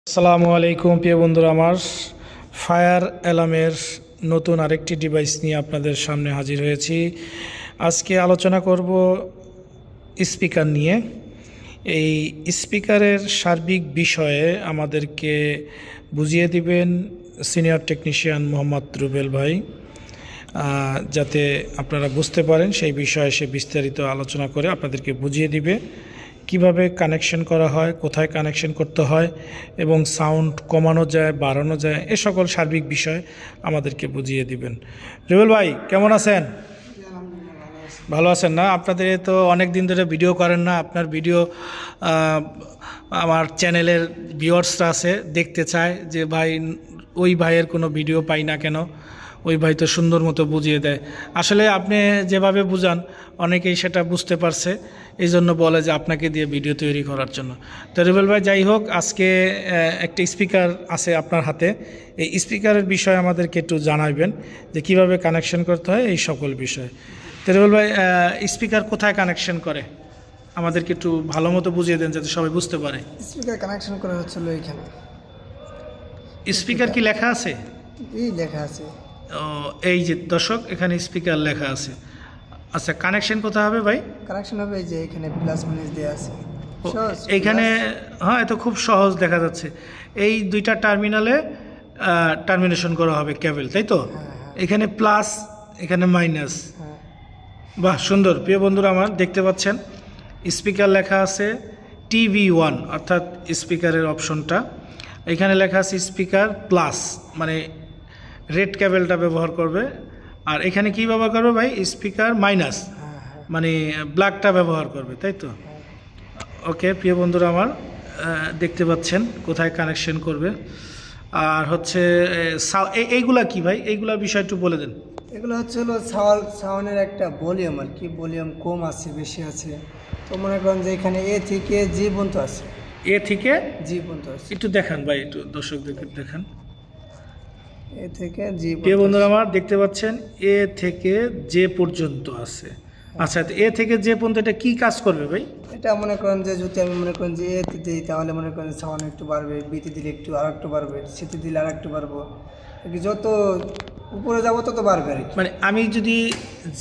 আসসালামু আলাইকুম প্রিয় বন্ধুরা, আমার ফায়ার অ্যালার্মের নতুন আরেকটি ডিভাইস নিয়ে আপনাদের সামনে হাজির হয়েছি। আজকে আলোচনা করব স্পিকার নিয়ে। এই স্পিকারের সার্বিক বিষয়ে আমাদেরকে বুঝিয়ে দিবেন সিনিয়র টেকনিশিয়ান মোহাম্মদ রুবেল ভাই, যাতে আপনারা বুঝতে পারেন সেই বিষয়ে সে বিস্তারিত আলোচনা করে আপনাদেরকে বুঝিয়ে দিবে কিভাবে কানেকশন করা হয়, কোথায় কানেকশন করতে হয় এবং সাউন্ড কমানো যায় বাড়ানো যায়, এ সকল সার্বিক বিষয় আমাদেরকে বুঝিয়ে দিবেন। রুবেল ভাই কেমন আছেন? ভালো আছেন না? আপনাদের তো অনেক দিন ধরে ভিডিও করেন না। আপনার ভিডিও আমার চ্যানেলের ভিউয়ার্সরা আছে, দেখতে চায় যে ভাই ওই ভাইয়ের কোনো ভিডিও পাই না কেন, ওই ভাই তো সুন্দর মতো বুঝিয়ে দেয়। আসলে আপনি যেভাবে বুঝান অনেকেই সেটা বুঝতে পারছে, এই জন্য বলে যে আপনাকে দিয়ে ভিডিও তৈরি করার জন্য। তো রুবেল ভাই, যাই হোক, আজকে একটা স্পিকার আছে আপনার হাতে। এই স্পিকারের বিষয়ে আমাদেরকে একটু জানাবেন যে কিভাবে কানেকশন করতে হয় এই সকল বিষয়। তো রুবেল ভাই, স্পিকার কোথায় কানেকশন করে আমাদেরকে একটু ভালো মতো বুঝিয়ে দেন যাতে সবাই বুঝতে পারে। স্পিকার কানেকশন করা হচ্ছিল এখানে। স্পিকার কি লেখা আছে? এই লেখা আছে। এই যে দর্শক, এখানে স্পিকার লেখা আছে। আচ্ছা, কানেকশন কোথায় হবে ভাই? কানেকশন হবে যে এখানে প্লাস মাইনাস দেওয়া আছে এইখানে। হ্যাঁ, এটা খুব সহজ দেখা যাচ্ছে। এই দুইটা টার্মিনালে টার্মিনেশন করা হবে কেবল, তাই তো? এখানে প্লাস, এখানে মাইনাস। বাহ, সুন্দর। প্রিয় বন্ধুরা আমার, দেখতে পাচ্ছেন স্পিকার লেখা আছে TV1, অর্থাৎ স্পিকারের অপশনটা। এখানে লেখা আছে স্পিকার প্লাস, মানে রেড কেবলটা ব্যবহার করবে। আর এখানে কি ব্যবহার করবে ভাই? স্পিকার মাইনাস, মানে ব্ল্যাকটা ব্যবহার করবে, তাই তো? ওকে প্রিয় বন্ধুরা আমার, দেখতে পাচ্ছেন কোথায় কানেকশন করবে। আর হচ্ছে এইগুলা কি ভাই? এইগুলার বিষয় একটু বলে দেন। এগুলো হচ্ছে হলো সাউন্ডের একটা ভলিউম, আর কি ভলিউম কম আছে বেশি আছে। তো মনে করেন যে এখানে এ থেকে জি পর্যন্ত আছে। এ থেকে জি পর্যন্ত আছে। একটু দেখান ভাই, একটু দর্শকদেরকে দেখান। এ থেকে জি। প্রিয় বন্ধুরা আমার, দেখতে পাচ্ছেন এ থেকে জে পর্যন্ত আছে। আচ্ছা, এ থেকে জে পর্যন্ত এটা কি কাজ করবে ভাই? এটা মনে করেন যে যদি আমি মনে করেন যে এতে দিই তাহলে মনে করেন সাউন্ড একটু বাড়বে, বিতে দিলে একটু আর একটু বাড়বে, সিতে দিলে আর একটু বাড়বো। যত উপরে যাবো তত বাড়বে আর কি। মানে আমি যদি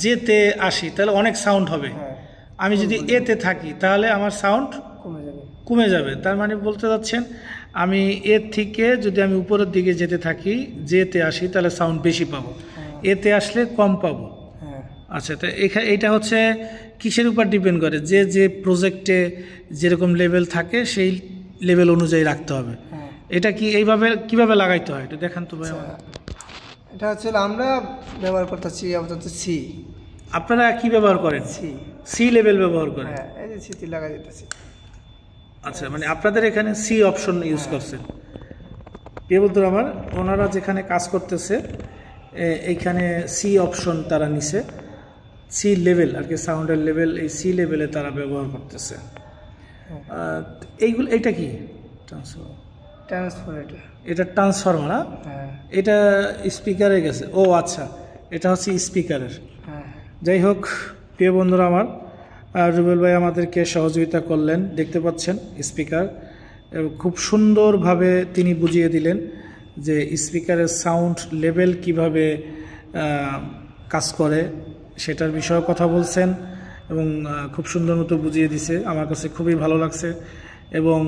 জেতে আসি তাহলে অনেক সাউন্ড হবে। আমি যদি এতে থাকি তাহলে আমার সাউন্ড কমে যাবে। তার মানে বলতে যাচ্ছেন আমি এর থেকে যদি আমি উপরের দিকে যেতে থাকি, যেতে আসি, তাহলে সাউন্ড বেশি পাবো, এতে আসলে কম পাবো। আচ্ছা, তো এইটা হচ্ছে কিসের উপর ডিপেন্ড করে? যে যে প্রজেক্টে যেরকম লেভেল থাকে সেই লেভেল অনুযায়ী রাখতে হবে। এটা কি এইভাবে কিভাবে লাগাইতে হয় এটা দেখান তো ভাই। এটা হচ্ছে আমরা ব্যবহার করতেছি আপাতত সি। আপনারা কি ব্যবহার করেন? সি লেভেল ব্যবহার করেন। হ্যাঁ, এই যে সিটি লাগাই দিতেছি। আচ্ছা, মানে আপনাদের এখানে সি অপশন ইউজ করছেন। প্রিয় বন্ধুরা আমার, ওনারা যেখানে কাজ করতেছে এইখানে সি অপশন তারা নিছে, সি লেভেল আর কি, সাউন্ডের লেভেল, এই সি লেভেলে তারা ব্যবহার করতেছে। এইগুলো, এটা কি ট্রান্সফার? এটা ট্রান্সফরমার না? এটা স্পিকারে গেছে। ও আচ্ছা, এটা হচ্ছে স্পিকারের। যাই হোক প্রিয় বন্ধুরা আমার, রুবেল ভাই আমাদেরকে সহযোগিতা করলেন। দেখতে পাচ্ছেন স্পিকার খুব সুন্দরভাবে তিনি বুঝিয়ে দিলেন যে স্পিকারের সাউন্ড লেভেল কিভাবে কাজ করে সেটার বিষয়ে কথা বলছেন এবং খুব সুন্দর মতো বুঝিয়ে দিছে। আমার কাছে খুবই ভালো লাগছে। এবং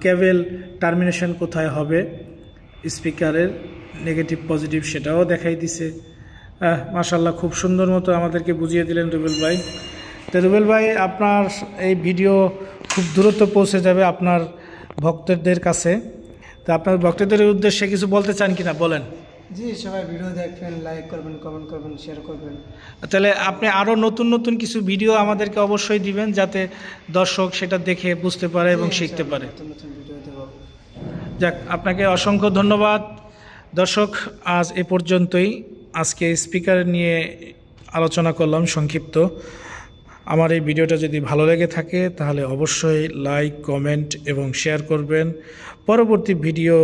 কেবল টার্মিনেশন কোথায় হবে স্পিকারের, নেগেটিভ পজিটিভ, সেটাও দেখাই দিছে। মাশাআল্লাহ, খুব সুন্দর মতো আমাদেরকে বুঝিয়ে দিলেন রুবেল ভাই। তো রুবেল ভাই, আপনার এই ভিডিও খুব দূরত্ব পৌঁছে যাবে আপনার ভক্তদের কাছে। তো আপনার ভক্তদের উদ্দেশ্যে কিছু বলতে চান কিনা বলেন। জি, সবাই ভিডিও দেখবেন, লাইক করবেন, কমেন্ট করবেন, শেয়ার করবেন। তাহলে আপনি আরও নতুন নতুন কিছু ভিডিও আমাদেরকে অবশ্যই দিবেন যাতে দর্শক সেটা দেখে বুঝতে পারে এবং শিখতে পারে। যাক, আপনাকে অসংখ্য ধন্যবাদ। দর্শক, আজ এ পর্যন্তই। আজকে স্পিকার নিয়ে আলোচনা করলাম সংক্ষিপ্ত। আমার এই ভিডিওটা যদি ভালো লেগে থাকে তাহলে অবশ্যই লাইক, কমেন্ট এবং শেয়ার করবেন। পরবর্তী ভিডিও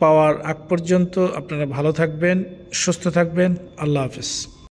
পাওয়ার আগ পর্যন্ত আপনারা ভালো থাকবেন, সুস্থ থাকবেন। আল্লাহ হাফেজ।